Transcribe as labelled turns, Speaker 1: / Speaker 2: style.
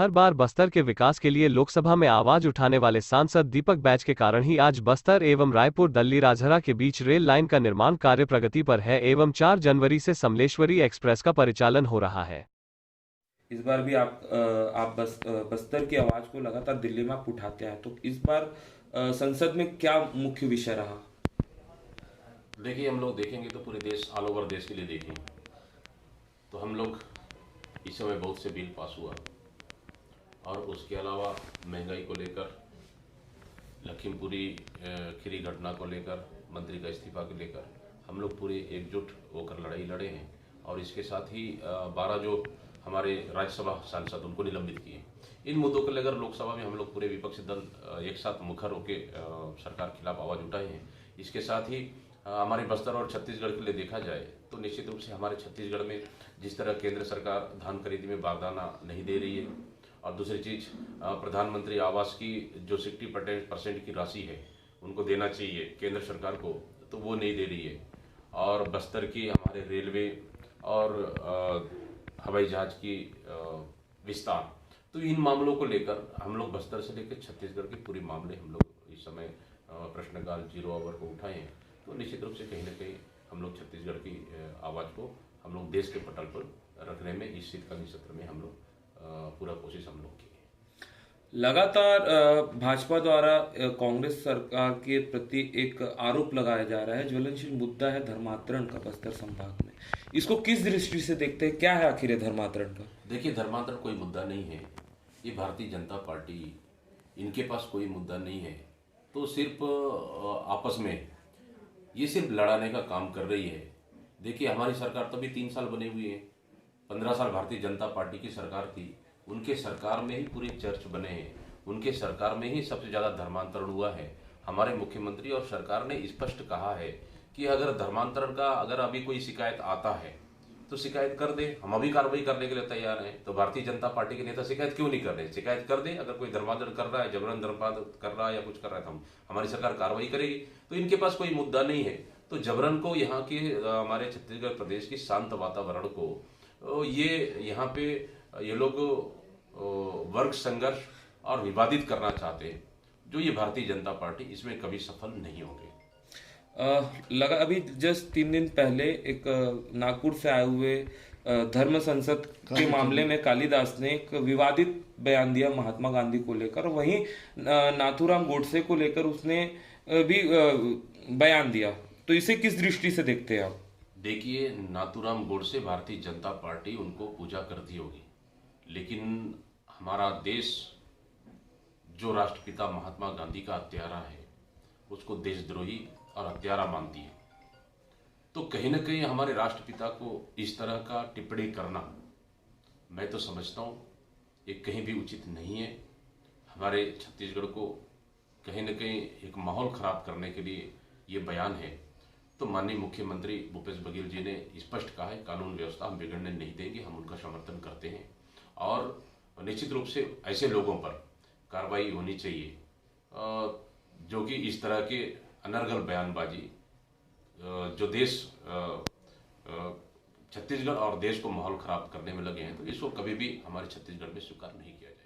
Speaker 1: हर बार बस्तर के विकास के लिए लोकसभा में आवाज उठाने वाले सांसद दीपक बैज के कारण ही आज बस्तर एवं रायपुर दल्ली राजहरा के बीच रेल लाइन का निर्माण कार्य प्रगति पर है एवं 4 जनवरी से समलेश्वरी एक्सप्रेस का परिचालन हो रहा है।
Speaker 2: इस बार भी बस्तर की आवाज को लगातार दिल्ली में आप उठाते हैं, तो इस बार संसद में क्या मुख्य विषय रहा?
Speaker 3: देखिए, हम लोग देखेंगे तो पूरे देश, ऑल ओवर देश के लिए देखेंगे तो हम लोग इस समय बहुत से बिल पास हुआ और उसके अलावा महंगाई को लेकर, लखीमपुरी खीरी घटना को लेकर, मंत्री का इस्तीफा को लेकर हम लोग पूरे एकजुट होकर लड़ाई लड़े हैं। और इसके साथ ही 12 जो हमारे राज्यसभा सांसद उनको निलंबित किए। इन मुद्दों को लेकर लोकसभा में हम लोग पूरे विपक्षी दल एक साथ मुखर होकर सरकार के खिलाफ आवाज उठाए हैं। इसके साथ ही हमारे बस्तर और छत्तीसगढ़ के लिए देखा जाए तो निश्चित रूप से हमारे छत्तीसगढ़ में जिस तरह केंद्र सरकार धान खरीदी में बारदाना नहीं दे रही है, और दूसरी चीज़ प्रधानमंत्री आवास की जो 60% की राशि है उनको देना चाहिए केंद्र सरकार को, तो वो नहीं दे रही है। और बस्तर की हमारे रेलवे और हवाई जहाज की विस्तार, तो इन मामलों को लेकर हम लोग बस्तर से लेकर छत्तीसगढ़ के पूरे मामले हम लोग इस समय प्रश्नकाल 0 आवर को उठाए हैं। तो निश्चित रूप से कहीं ना कहीं हम लोग छत्तीसगढ़ की आवाज़ को हम लोग देश के पटल पर रखने में इस शीतकालीन सत्र में हम लोग पूरा कोशिश हम लोग की है।
Speaker 2: लगातार भाजपा द्वारा कांग्रेस सरकार के प्रति एक आरोप लगाया जा रहा है, ज्वलनशील मुद्दा है धर्मांतरण का बस्तर संभाग में। इसको किस दृष्टि से देखते हैं, क्या है आखिर धर्मांतरण का?
Speaker 3: देखिए, धर्मांतरण कोई मुद्दा नहीं है। ये भारतीय जनता पार्टी, इनके पास कोई मुद्दा नहीं है, तो सिर्फ आपस में ये सिर्फ लड़ाने का काम कर रही है। देखिए, हमारी सरकार तो अभी 3 साल बने हुए हैं। 15 साल भारतीय जनता पार्टी की सरकार थी, उनके सरकार में ही पूरे चर्च बने हैं, उनके सरकार में ही सबसे ज़्यादा धर्मांतरण हुआ है। हमारे मुख्यमंत्री और सरकार ने स्पष्ट कहा है कि अगर धर्मांतरण का अगर अभी कोई शिकायत आता है तो शिकायत कर दे, हम अभी कार्रवाई करने के लिए तैयार हैं। तो भारतीय जनता पार्टी के नेता शिकायत क्यों नहीं कर रहे? शिकायत कर दे, अगर कोई धर्मांतरण कर रहा है, जबरन धर्मांतरण कर रहा है या कुछ कर रहा है, तो हमारी सरकार कार्रवाई करेगी। तो इनके पास कोई मुद्दा नहीं है। तो जबरन को यहाँ के हमारे छत्तीसगढ़ प्रदेश की शांत वातावरण को ये यहाँ पे ये लोग वर्ग संघर्ष और विवादित करना चाहते हैं, जो ये भारतीय जनता पार्टी इसमें कभी सफल नहीं होगी।
Speaker 2: अभी जस्ट 3 दिन पहले एक नागपुर से आए हुए धर्म संसद के मामले में कालिदास ने एक विवादित बयान दिया महात्मा गांधी को लेकर। वहीं नाथूराम गोडसे को लेकर उसने भी बयान दिया। तो इसे किस दृष्टि से देखते हैं आप?
Speaker 3: देखिए, नाथूराम गोडसे, भारतीय जनता पार्टी उनको पूजा करती होगी, लेकिन हमारा देश जो राष्ट्रपिता महात्मा गांधी का हत्यारा है उसको देशद्रोही और हत्यारा मानती है। तो कहीं ना कहीं हमारे राष्ट्रपिता को इस तरह का टिप्पणी करना, मैं तो समझता हूँ ये कहीं भी उचित नहीं है। हमारे छत्तीसगढ़ को कहीं ना कहीं एक माहौल खराब करने के लिए ये बयान है। तो माननीय मुख्यमंत्री भूपेश बघेल जी ने स्पष्ट कहा है, कानून व्यवस्था हम बिगड़ने नहीं देंगे, हम उनका समर्थन करते हैं और निश्चित रूप से ऐसे लोगों पर कार्रवाई होनी चाहिए जो कि इस तरह के अनर्गल बयानबाजी जो देश छत्तीसगढ़ और देश को माहौल खराब करने में लगे हैं, तो इसको कभी भी हमारे छत्तीसगढ़ में स्वीकार नहीं किया जाए।